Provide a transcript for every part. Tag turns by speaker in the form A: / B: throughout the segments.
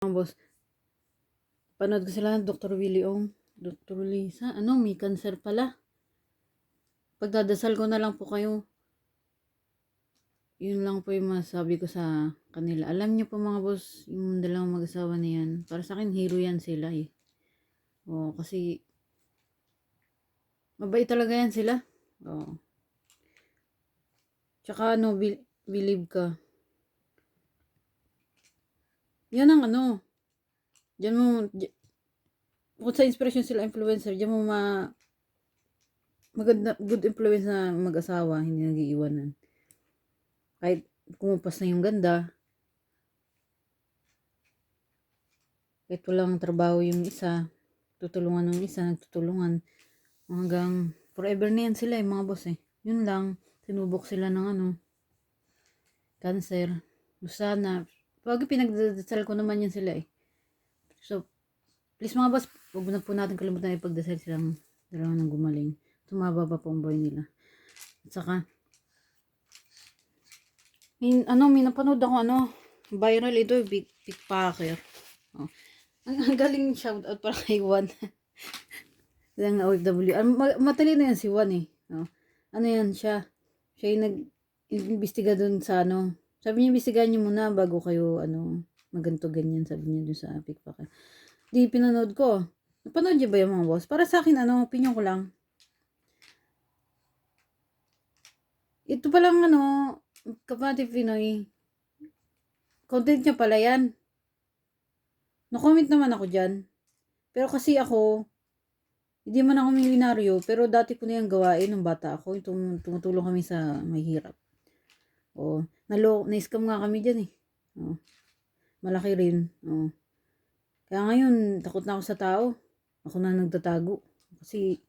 A: Boss, panood ko sila ng Dr. Willie Ong. Dr. Lisa, may cancer pala. Pagdadasal ko na lang po kayo. Yun lang po yung masabi ko sa kanila. Alam niyo po mga boss, yung dalawang mag-asawa na yan, para sa akin hero yan sila eh. Kasi mabait talaga yan sila. Tsaka believe ka. Yan ang diyan mo, kung sa inspiration sila influencer, diyan mo maganda, good influence na mag-asawa, hindi nag-iiwanan. Kahit kumupas na yung ganda, kahit walang trabaho yung isa, tutulungan ng isa, nagtutulungan. Hanggang forever na yan sila mga boss eh. Yun lang, tinubok sila ng cancer. Sana, pag pinagdadasal ko naman yan sila eh. So, please mga boss, huwag na po natin kalimutan ipagdasal silang dalawa ng gumaling. Tumaba pa po ang buhay nila. At saka, may napanood ako viral ito, pickpacker. Ang galing shoutout para kay Juan. Ang OFW. Matalino yan si Juan eh. Yan siya. Siya yung nag-imbestiga dun sa Sabi niya, imbestigahan niyo muna bago kayo maganto ganyan. Sabi niya dun sa pickpacker. Di pinanood ko. Napanood niyo ba yung mga boss? Para sa akin, opinion ko lang. Ito palang kapatid Pinoy. Content niya pala yan. No-comment naman ako dyan. Pero kasi ako, hindi man ako milyonaryo, pero dati ko na yung gawain ng bata ako. Tumutulong kami sa mahirap. Na-scam nga kami dyan eh. Malaki rin. Kaya ngayon, takot na ako sa tao. Ako na nagtatago. Kasi,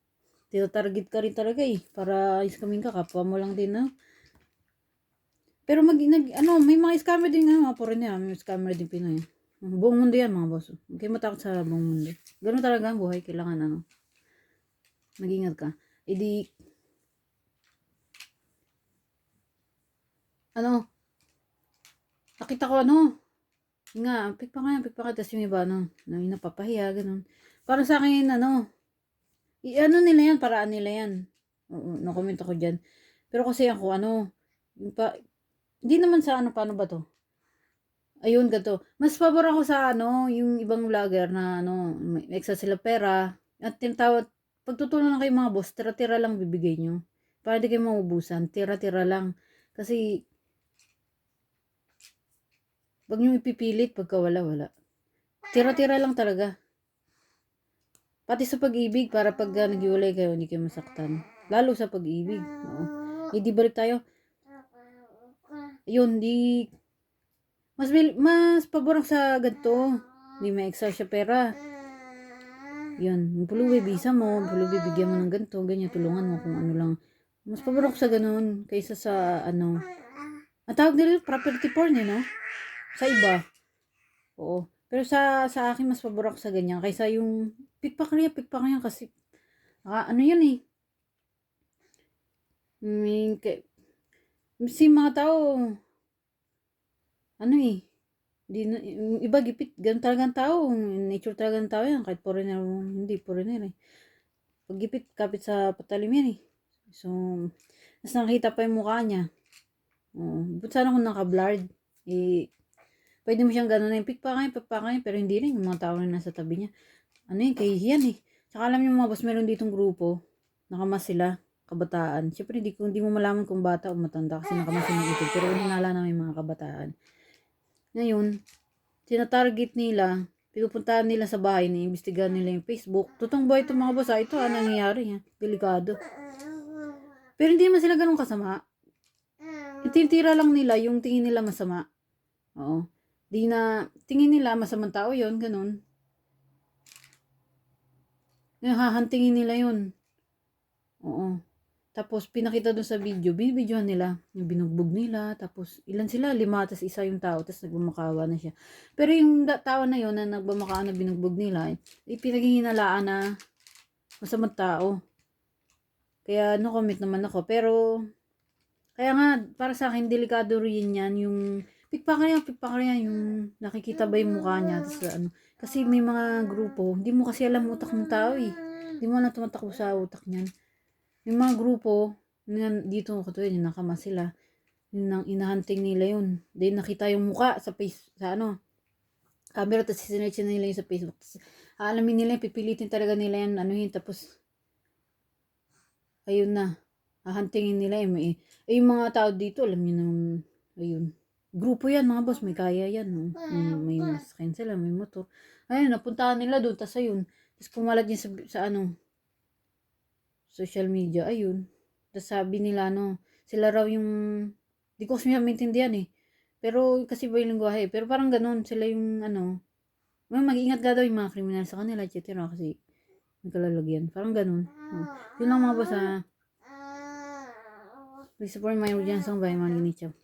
A: tinatarget ka rin talaga eh. Para iskamin ka, kapwa mo lang din Pero may mga scammer din mga foreigner. May scammer din Pinoy. Buong mundo yan mga boss. Huwag kayo matakot sa buong mundo. Ganun talaga ang buhay. Kailangan mag-ingat ka. Nakita ko pikpa ka, tas yung iba napapahiya, ganun. Parang sa akin, nila yan, paraan nila yan. Nakomment ako dyan. Pero kasi ako, hindi naman sa paano ba to? Ayun, gato. Mas pabor ako sa yung ibang vlogger na may extra sila pera. At pagtutulong lang kayo mga boss, tira-tira lang bibigay nyo. Para di kayo maubusan, tira-tira lang. Kasi, wag nyo ipipilit pagka wala. Tira-tira lang talaga. Pati sa pag-ibig, para pag nag-iwalay kayo, hindi kayo masaktan. Lalo sa pag-ibig. Di balik tayo. Yun, mas paborang sa ganito. Hindi may extra siya pera. Yun, pulubi, bisa mo, pulubi, bigyan mo ng ganito, ganyan, tulungan mo kung ano lang. Mas paborang sa ganun, kaysa sa ang tawag nila, property porn no? Sa iba. Oo. Pero sa akin, mas paborang sa ganyan, kaysa yung pikpak niya kasi, yun eh. Mga tao, iba gipit, ganun talagang tao, nature talagang tao yan, kahit foreigner, hindi foreigner eh. Pag gipit, kapit sa patalim yan eh. So, mas nakita pa yung mukha niya. But sana kung naka-blurred, pwede mo siyang gano'n pikpakan, pero hindi rin, yung mga tao na nasa tabi niya. Kahihiyan eh. Tsaka alam niyo mga boss, meron ditong grupo, nakamas sila, kabataan. Siyempre, hindi mo malaman kung bata o matanda kasi nakamas yung ito. Pero hinala na may mga kabataan. Ngayon, tinatarget nila, pinupuntahan nila sa bahay, iimbestigahan nila yung Facebook. Totoong buhay itong mga boss, ito nangyayari. Delikado. Pero hindi naman sila ganun kasama. Itinitira lang nila yung tingin nila masama. Tingin nila masamang tao yon, ganun. Hahantingin nila yun. Tapos, pinakita doon sa video, binibidyohan nila, yung binugbog nila, tapos, ilan sila? 5, tas isa yung tao, tas nagbumakawa na siya. Pero yung tao na yun, na nagbumakawa na binugbog nila, pinaghihilalaan na masamang tao. Kaya, no-comment naman ako. Pero, kaya nga, para sa akin, delikado rin yan, yung Pikpakan yan, yung nakikita ba yung mukha niya, tapos ano. Kasi may mga grupo, hindi mo kasi alam utak ng tao eh. Hindi mo alam tumatakbo sa utak niyan. May mga grupo, dito katulad yung nakama sila, yun ang inahunting nila yun. Then nakita yung mukha sa sa ano, camera, tapos sinerch nila yun sa Facebook. Tapos, aalamin nila yun, pipilitin talaga nila yan, ano yun, tapos, ayun na, hahantingin nila yun. Yung mga tao dito, alam nyo naman, ayun. Grupo yan, mga boss, may kaya yan. No? May masakyan sila, may motor. Ayun, napuntahan nila doon, tapos ayun. Tapos kumalat yun sa ano, social media, ayun. Tapos sabi nila, ano, sila raw yung, di ko kasi maintindihan eh. Pero, kasi ba yung lingwahe, pero parang ganun, sila yung, ano, mag-ingat ka daw yung mga kriminal sa kanila, etc. Kasi, may kalalagyan. Parang ganun. Yun lang mga boss, please support my audience song by Manny Nicho.